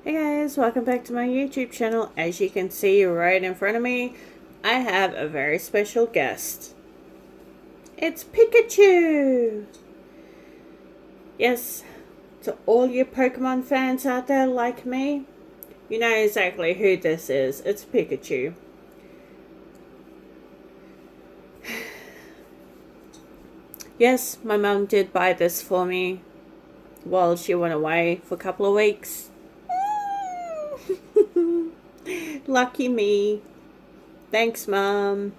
Hey guys, welcome back to my YouTube channel. As you can see right in front of me, I have a very special guest. It's Pikachu! Yes, to all you Pokemon fans out there like me, you know exactly who this is. It's Pikachu. Yes, my mum did buy this for me while she went away for a couple of weeks. Lucky me. Thanks, Mum.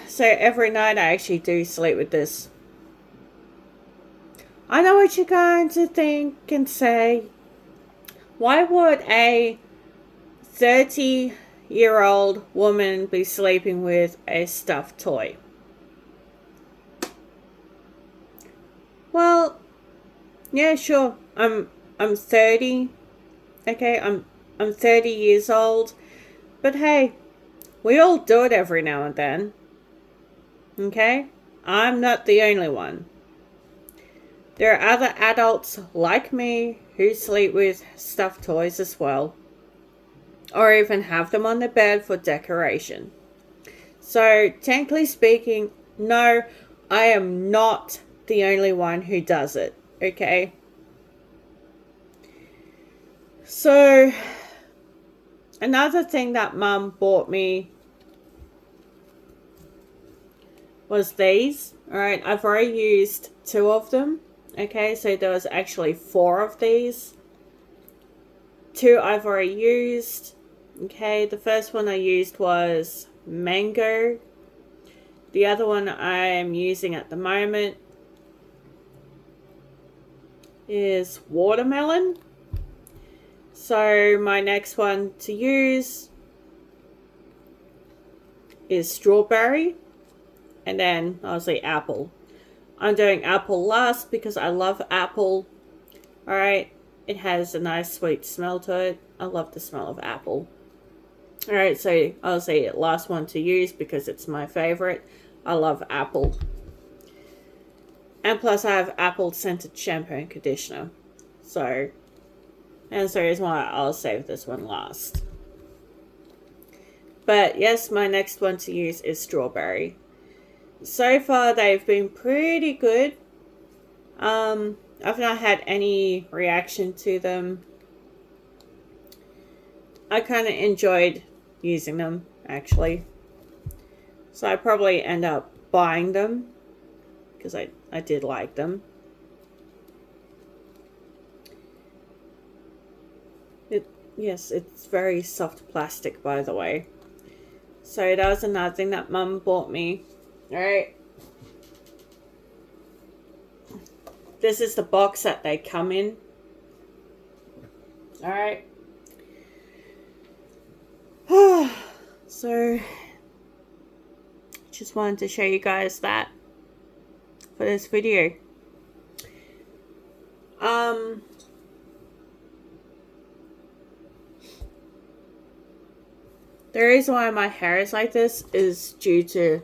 So every night I actually do sleep with this. I know what you're going to think and say. Why would a 30-year-old woman be sleeping with a stuffed toy? Well, yeah, sure. I'm 30. Okay, I'm 30 years old. But hey, we all do it every now and then. Okay? I'm not the only one. There are other adults like me who sleep with stuffed toys as well, or even have them on the bed for decoration. So, technically speaking, no, I am not the only one who does it, okay? So, another thing that Mum bought me was these. Alright, I've already used 2 of them. Okay, so there was actually 4 of these. 2 I've already used. Okay, the first one I used was mango. The other one I'm using at the moment is watermelon. So my next one to use is strawberry. And then obviously apple. I'm doing apple last because I love apple. Alright, it has a nice sweet smell to it. I love the smell of apple. Alright, so I'll say last one to use because it's my favorite. I love apple. And plus I have apple scented shampoo and conditioner. So, and so is why I'll save this one last. But yes, my next one to use is strawberry. So far they've been pretty good. I've not had any reaction to them. I kind of enjoyed using them, actually. So I probably end up buying them because I did like them. Yes, it's very soft plastic, by the way. So that was another thing that Mum bought me. Alright. This is the box that they come in. Alright. So, just wanted to show you guys that for this video. The reason why my hair is like this is due to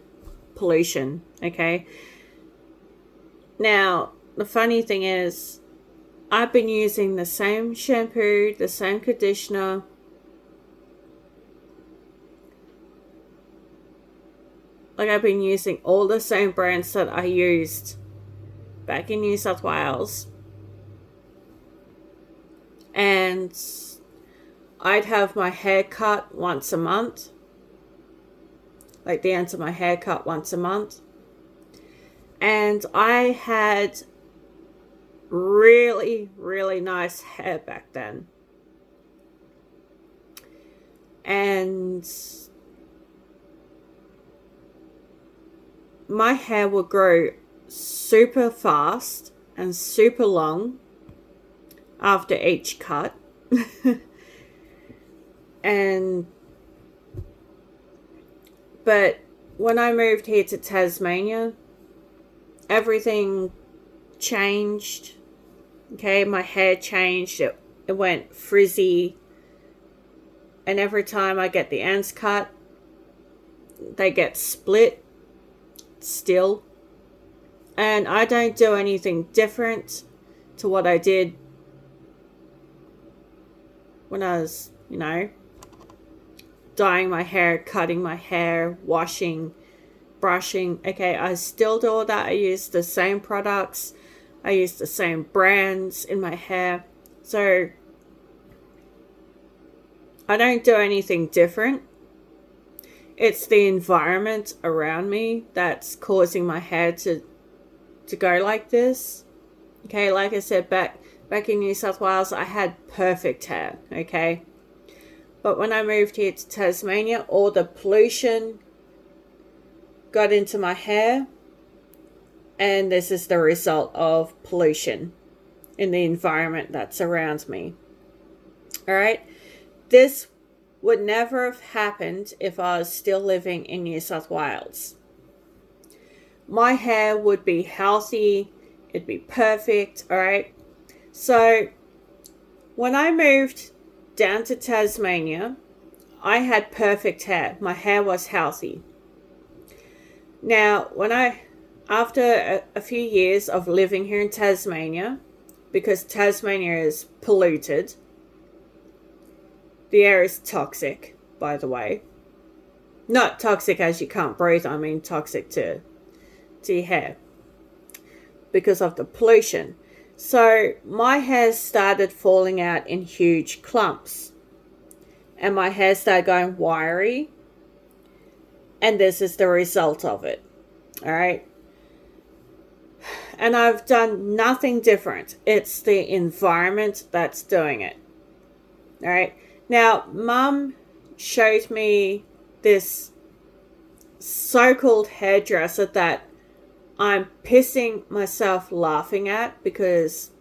pollution, okay? Now, the funny thing is, I've been using the same shampoo, the same conditioner, like I've been using all the same brands that I used back in New South Wales. And I'd have my hair cut once a month. Like the ends of my hair cut once a month. And I had really, really nice hair back then. And my hair would grow super fast and super long after each cut. But when I moved here to Tasmania, everything changed. Okay, my hair changed. It went frizzy. And every time I get the ends cut, they get split still. And I don't do anything different to what I did when I was, dyeing my hair, cutting my hair, washing, brushing. Okay, I still do all that. I use the same products. I use the same brands in my hair. So I don't do anything different. It's the environment around me that's causing my hair to go like this. Okay, like I said, back in New South Wales, I had perfect hair. Okay, but when I moved here to Tasmania, all the pollution got into my hair, and this is the result of pollution in the environment that's around me. All right, this would never have happened if I was still living in New South Wales. My hair would be healthy, it'd be perfect. All right, so when I moved down to Tasmania, I had perfect hair. My hair was healthy. Now, after a few years of living here in Tasmania, because Tasmania is polluted, the air is toxic, by the way. Not toxic as you can't breathe, I mean toxic to your hair because of the pollution. So my hair started falling out in huge clumps, and my hair started going wiry, and this is the result of it. All right, and I've done nothing different. It's the environment that's doing it. All right, now Mum showed me this so-called hairdresser that I'm pissing myself laughing at because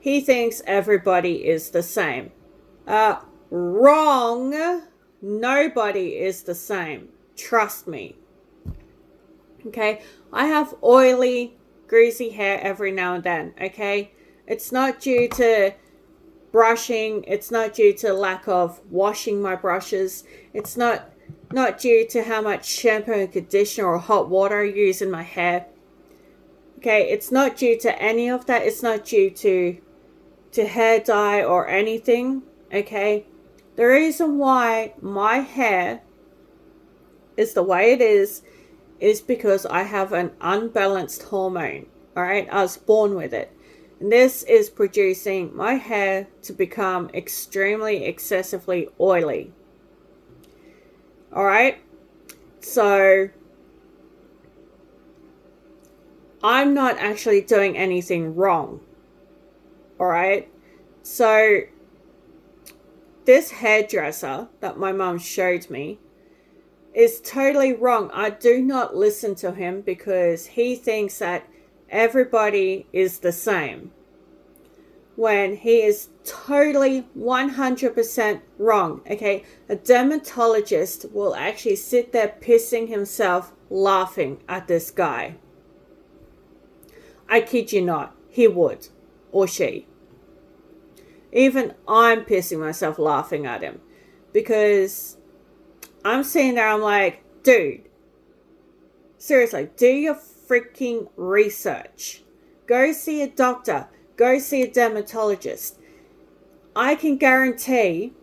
he thinks everybody is the same. Wrong. Nobody is the same. Trust me. Okay? I have oily, greasy hair every now and then. Okay? It's not due to brushing. It's not due to lack of washing my brushes. It's not due to how much shampoo and conditioner or hot water I use in my hair. Okay, it's not due to any of that. It's not due to hair dye or anything. Okay, the reason why my hair is the way it is because I have an unbalanced hormone. All right, I was born with it. And this is producing my hair to become extremely, excessively oily. All right, so I'm not actually doing anything wrong. All right, so this hairdresser that my mum showed me is totally wrong. I do not listen to him because he thinks that everybody is the same, when he is totally 100% wrong. Okay, a dermatologist will actually sit there pissing himself laughing at this guy. I kid you not, he would, or she. Even I'm pissing myself laughing at him because I'm sitting there, I'm like, dude, seriously, do your freaking research. Go see a doctor. Go see a dermatologist. I can guarantee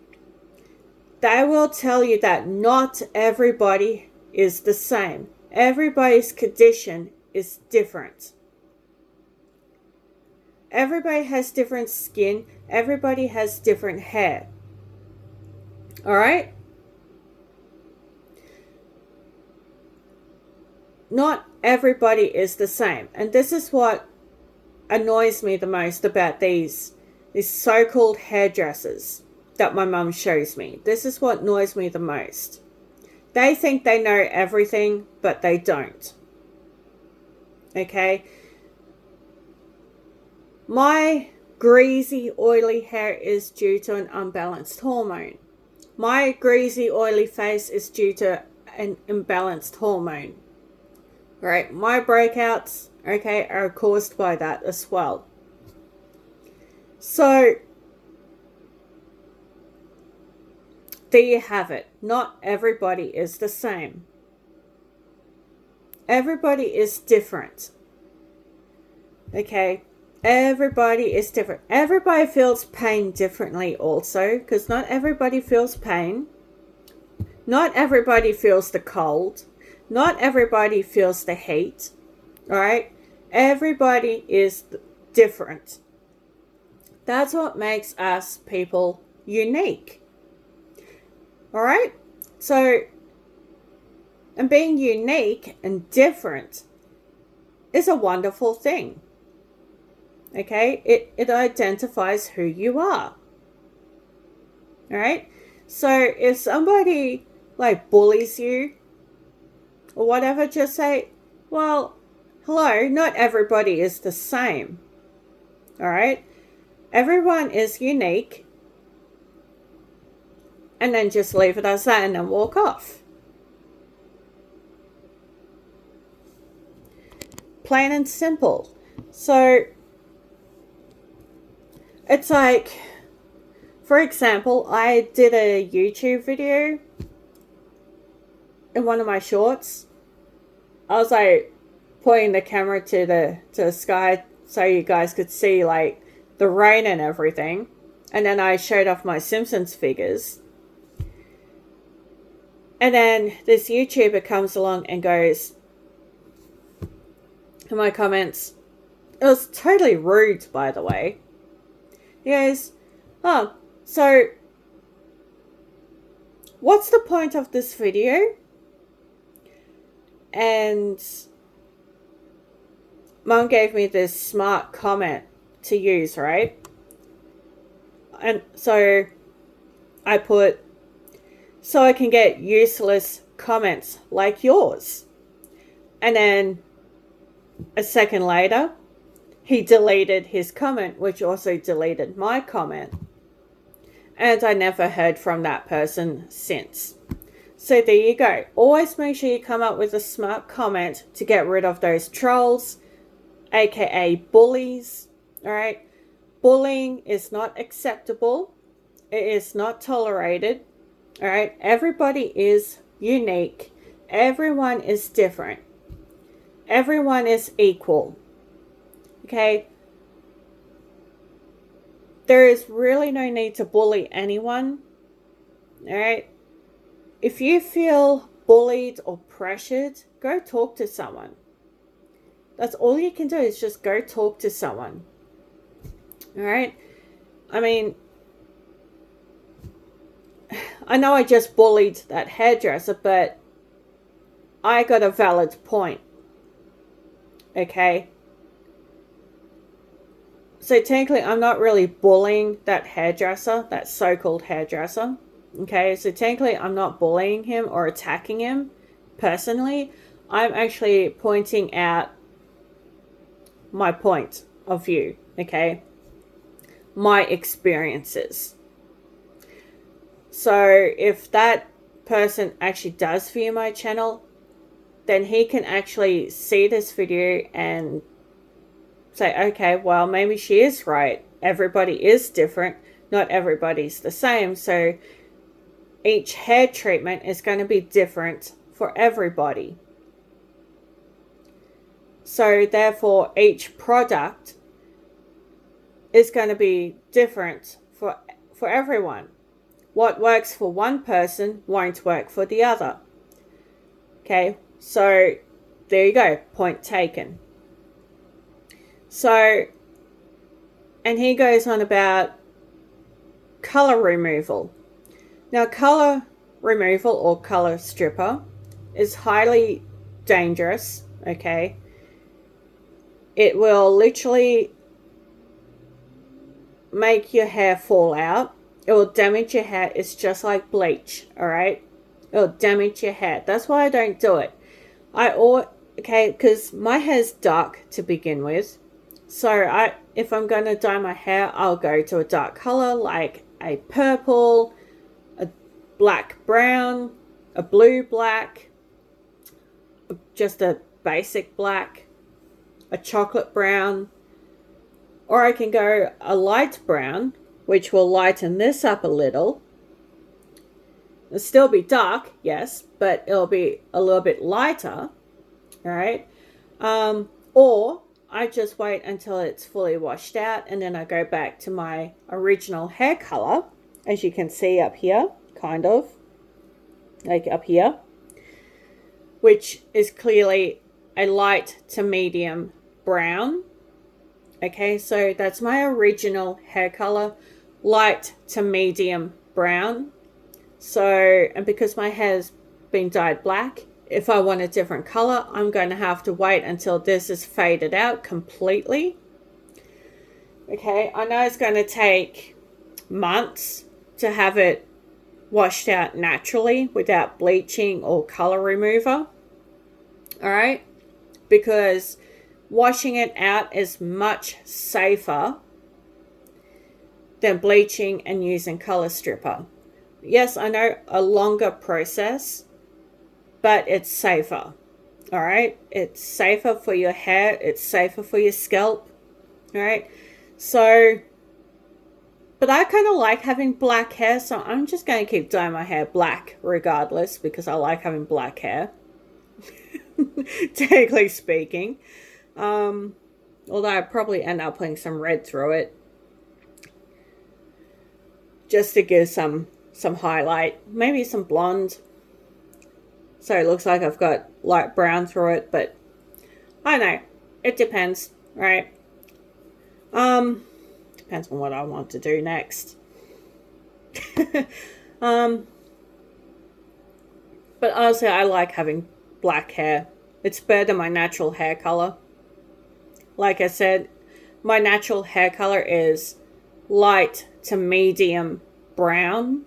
they will tell you that not everybody is the same. Everybody's condition is different. Everybody has different skin. Everybody has different hair. All right? Not everybody is the same. And this is what annoys me the most about these so-called hairdressers that my mum shows me. This is what annoys me the most. They think they know everything, but they don't. Okay? My greasy, oily hair is due to an unbalanced hormone. My greasy, oily face is due to an imbalanced hormone. Right? My breakouts, okay, are caused by that as well. So, there you have it. Not everybody is the same. Everybody is different. Okay? Everybody is different. Everybody feels pain differently also, because not everybody feels pain. Not everybody feels the cold. Not everybody feels the heat. All right? Everybody is different. That's what makes us people unique. All right? So, and being unique and different is a wonderful thing. Okay? It identifies who you are. All right? So, if somebody like bullies you or whatever, just say, well, hello, not everybody is the same. All right? Everyone is unique. And then just leave it as that and then walk off. Plain and simple. So, it's like, for example, I did a YouTube video in one of my shorts. I was like pointing the camera to the sky so you guys could see like the rain and everything. And then I showed off my Simpsons figures. And then this YouTuber comes along and goes in my comments, it was totally rude, by the way. He goes, oh, so what's the point of this video? And Mum gave me this smart comment to use, right? And so I put, so I can get useless comments like yours. And then a second later, he deleted his comment, which also deleted my comment. And I never heard from that person since. So there you go. Always make sure you come up with a smart comment to get rid of those trolls, aka bullies. All right? Bullying is not acceptable. It is not tolerated. All right? Everybody is unique. Everyone is different. Everyone is equal. Okay? There is really no need to bully anyone. All right? If you feel bullied or pressured, go talk to someone. That's all you can do is just go talk to someone. All right? I mean, I know I just bullied that hairdresser, but I got a valid point. Okay? So technically, I'm not really bullying that hairdresser, that so-called hairdresser. Okay? So technically, I'm not bullying him or attacking him personally. I'm actually pointing out my point of view. Okay? My experiences. So if that person actually does view my channel, then he can actually see this video and say, okay, well, maybe she is right. Everybody is different. Not everybody's the same. So each hair treatment is going to be different for everybody. So therefore, each product is going to be different for everyone. What works for one person won't work for the other. Okay, so there you go, point taken. So, and he goes on about color removal. Now, color removal or color stripper is highly dangerous, okay? It will literally make your hair fall out. It will damage your hair. It's just like bleach, all right? It will damage your hair. That's why I don't do it. Because my hair's dark to begin with. So if I'm going to dye my hair, I'll go to a dark color like a purple, a black brown, a blue black, just a basic black, a chocolate brown, or I can go a light brown, which will lighten this up a little. It'll still be dark, yes, but it'll be a little bit lighter, all right? Or I just wait until it's fully washed out, and then I go back to my original hair color, as you can see up here, kind of, like up here, which is clearly a light to medium brown. Okay, so that's my original hair color, light to medium brown. So, and because my hair's been dyed black, if I want a different color, I'm going to have to wait until this is faded out completely. Okay, I know it's going to take months to have it washed out naturally without bleaching or color remover. All right, because washing it out is much safer than bleaching and using color stripper. Yes, I know, a longer process, but it's safer. All right, it's safer for your hair, it's safer for your scalp. All right, so, but I kind of like having black hair, so I'm just going to keep dyeing my hair black regardless, because I like having black hair. Technically speaking, although I probably end up putting some red through it just to give some highlight, maybe some blonde, so it looks like I've got light brown through it. But I don't know, it depends, right? Depends on what I want to do next. But honestly, I like having black hair. It's better than my natural hair color. Like I said, my natural hair color is light to medium brown.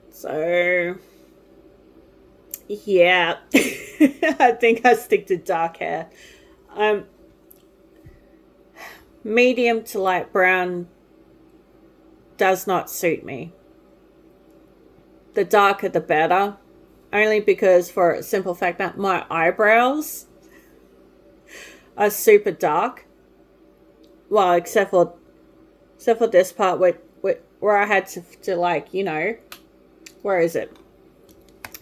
So, yeah, I think I stick to dark hair. Medium to light brown does not suit me. The darker the better. Only because, for a simple fact, that my eyebrows are super dark. Well, except for this part where I had to like, you know, where is it?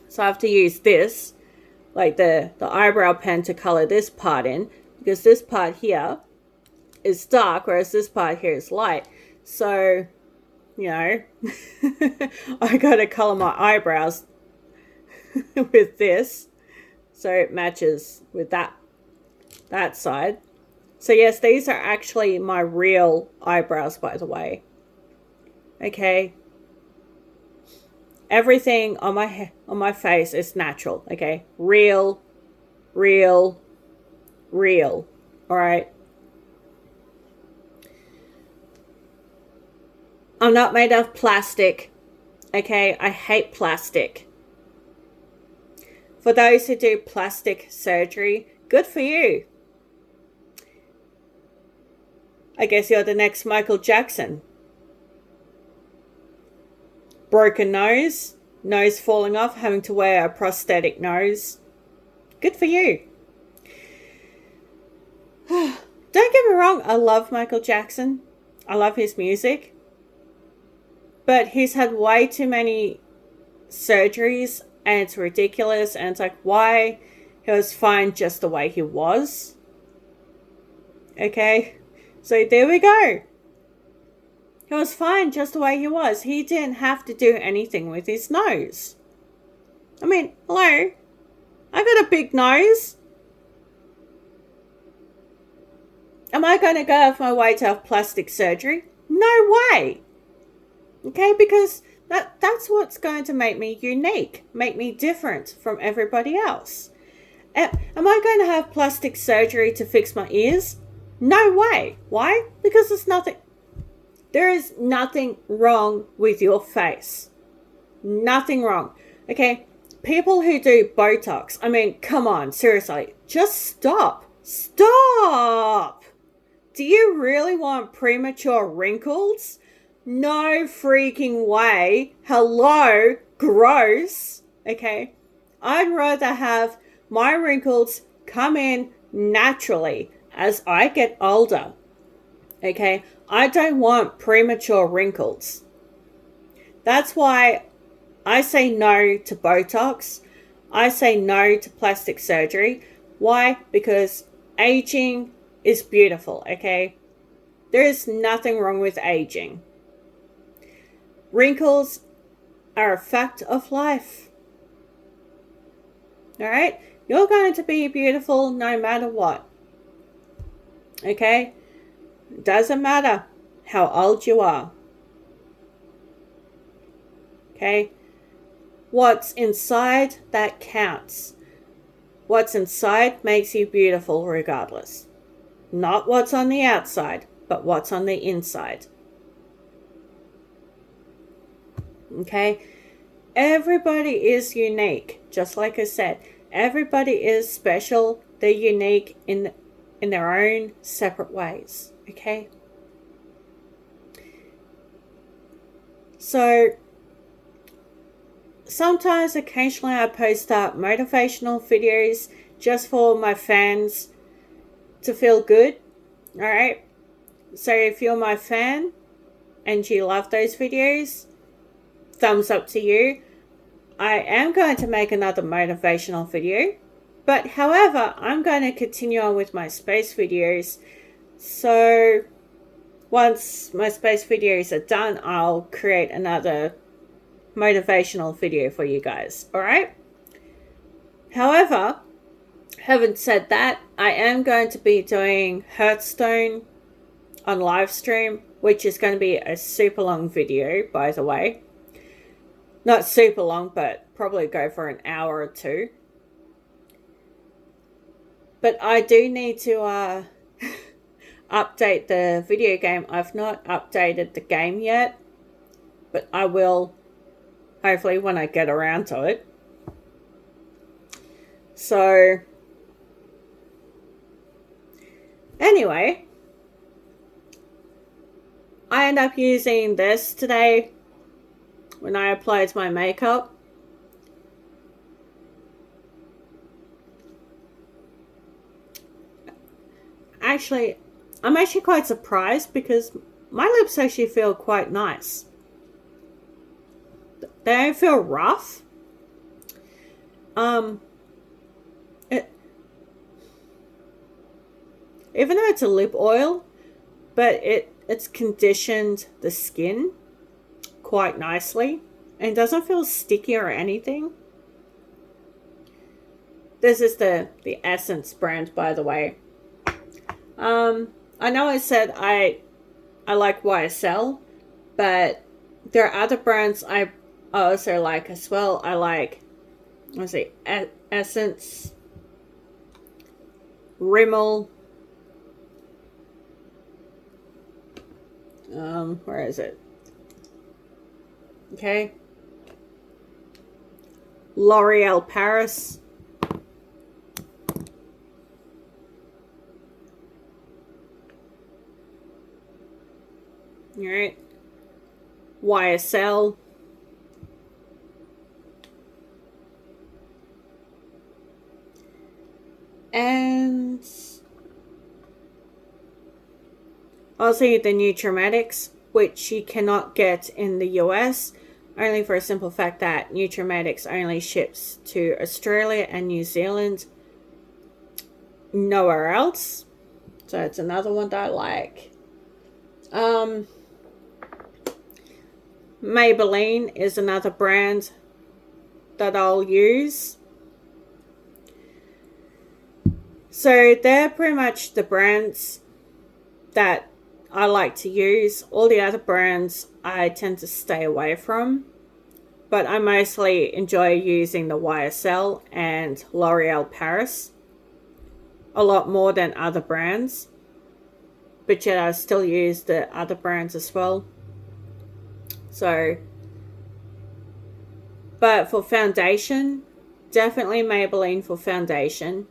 So I have to use this, like the eyebrow pen, to color this part in, because this part here is dark, whereas this part here is light. So, you know, I gotta color my eyebrows with this so it matches with that side. So yes, these are actually my real eyebrows, by the way. Okay, everything on my face is natural. Okay, real. All right, I'm not made of plastic. Okay, I hate plastic. For those who do plastic surgery, good for you. I guess you're the next Michael Jackson. Broken nose falling off, having to wear a prosthetic nose. Good for you. Don't get me wrong, I love Michael Jackson. I love his music. But he's had way too many surgeries, and it's ridiculous, and it's like, why? He was fine just the way he was. Okay, so there we go. He was fine just the way he was. He didn't have to do anything with his nose. I mean, hello, I got a big nose. Am I going to go off my way to have plastic surgery? No way. Okay, because that's what's going to make me unique, make me different from everybody else. Am I going to have plastic surgery to fix my ears? No way. Why? Because there is nothing wrong with your face. Nothing wrong. Okay, people who do Botox, I mean, come on, seriously, just stop. Stop! Do you really want premature wrinkles? No freaking way. Hello, gross. Okay, I'd rather have my wrinkles come in naturally as I get older. Okay, I don't want premature wrinkles. That's why I say no to Botox. I say no to plastic surgery. Why? Because Aging is beautiful, okay? There is nothing wrong with aging. Wrinkles are a fact of life. Alright? You're going to be beautiful no matter what. Okay? Doesn't matter how old you are. Okay? What's inside, that counts. What's inside makes you beautiful regardless. Not what's on the outside, but what's on the inside. Okay? Everybody is unique. Just like I said, everybody is special. They're unique in their own separate ways. Okay? So, sometimes, occasionally, I post up motivational videos just for my fans to feel good. Alright? So, if you're my fan and you love those videos, thumbs up to you. I am going to make another motivational video. But, however, I'm going to continue on with my space videos. So, once my space videos are done, I'll create another motivational video for you guys. Alright? However, having said that, I am going to be doing Hearthstone on live stream, which is going to be a super long video, by the way. Not super long, but probably go for an hour or two. But I do need to update the video game. I've not updated the game yet, but I will hopefully when I get around to it. So, anyway, I end up using this today when I applied my makeup. Actually, I'm actually quite surprised because my lips actually feel quite nice. They don't feel rough. Even though it's a lip oil, but it's conditioned the skin quite nicely and doesn't feel sticky or anything. This is the Essence brand, by the way. I know I said I like YSL, but there are other brands I also like as well. I like, let's see, Essence, Rimmel, where is it? Okay. L'Oreal Paris. Alright. YSL. And also the Nutrimatics, which you cannot get in the US, only for a simple fact that Nutrimatics only ships to Australia and New Zealand, nowhere else. So it's another one that I like. Maybelline is another brand that I'll use. So they're pretty much the brands that I like to use. All the other brands I tend to stay away from. But I mostly enjoy using the YSL and L'Oreal Paris a lot more than other brands. But yet I still use the other brands as well. So, but for foundation, definitely Maybelline for foundation.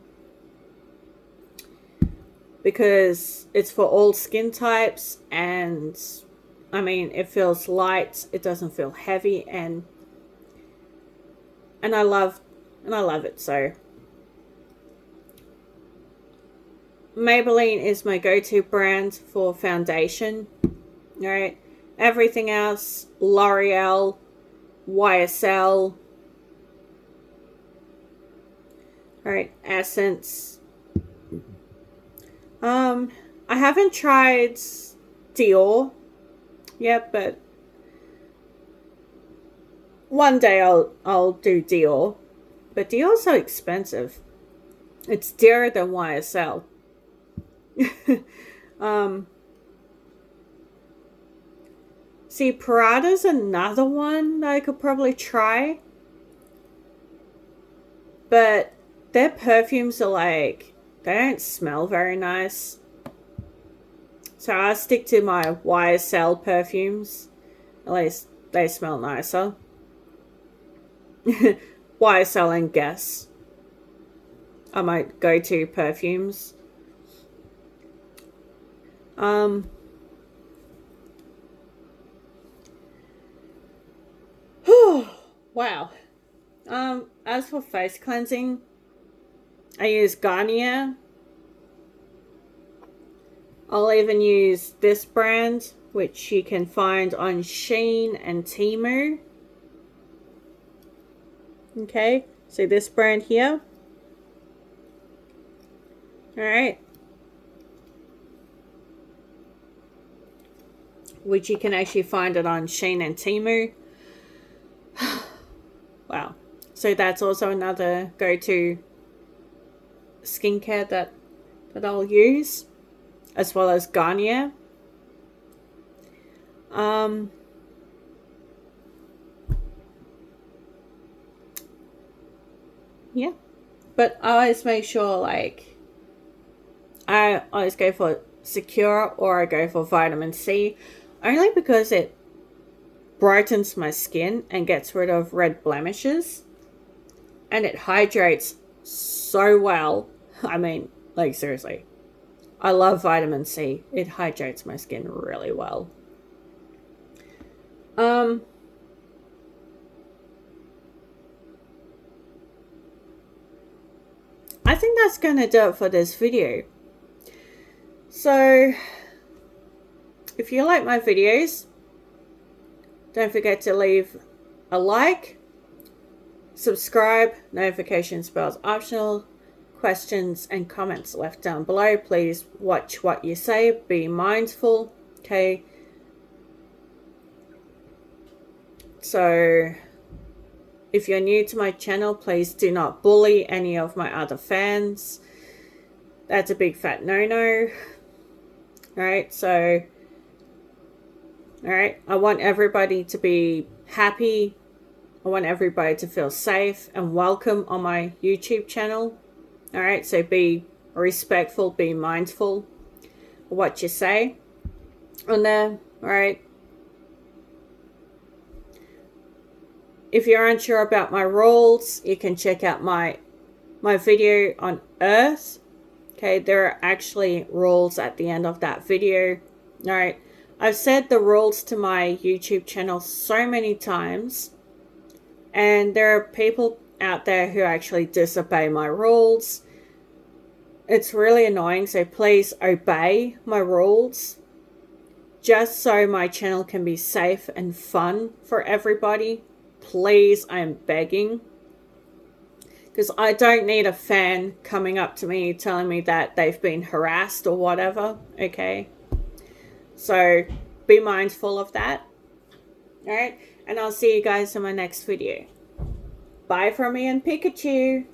Because it's for all skin types, and I mean, it feels light, it doesn't feel heavy, and I love it. So Maybelline is my go-to brand for foundation. Alright. Everything else, L'Oreal, YSL. Alright, Essence. I haven't tried Dior yet, but one day I'll do Dior. But Dior's so expensive. It's dearer than YSL. um, See, Prada's another one that I could probably try. But their perfumes are like, they don't smell very nice. So I stick to my YSL perfumes. At least they smell nicer. YSL and Guess are my go-to perfumes. Wow. As for face cleansing, I use Garnier. I'll even use this brand, which you can find on Shein and Temu. Okay, so this brand here. Alright. Which you can actually find it on Shein and Temu. Wow. So that's also another go-to skincare that I'll use, as well as Garnier. Yeah. But I always make sure, like, I always go for Secure or I go for vitamin C, only because it brightens my skin and gets rid of red blemishes, and it hydrates so well. I mean, like, seriously, I love vitamin C. It hydrates my skin really well. I think that's gonna do it for this video. So if you like my videos, don't forget to leave a like, subscribe, notifications bells optional, questions and comments left down below. Please watch what you say, be mindful, okay? So if you're new to my channel, please do not bully any of my other fans. That's a big fat no-no. Alright, so alright, I want everybody to be happy. I want everybody to feel safe and welcome on my YouTube channel. Alright, so be respectful, be mindful of what you say on there. Alright. If you're unsure about my rules, you can check out my video on Earth. Okay, there are actually rules at the end of that video. Alright, I've said the rules to my YouTube channel so many times, and there are people out there who actually disobey my rules. It's really annoying, so please obey my rules, just so my channel can be safe and fun for everybody. Please, I am begging. Because I don't need a fan coming up to me telling me that they've been harassed or whatever, okay? So, be mindful of that. Alright? And I'll see you guys in my next video. Bye from me and Pikachu!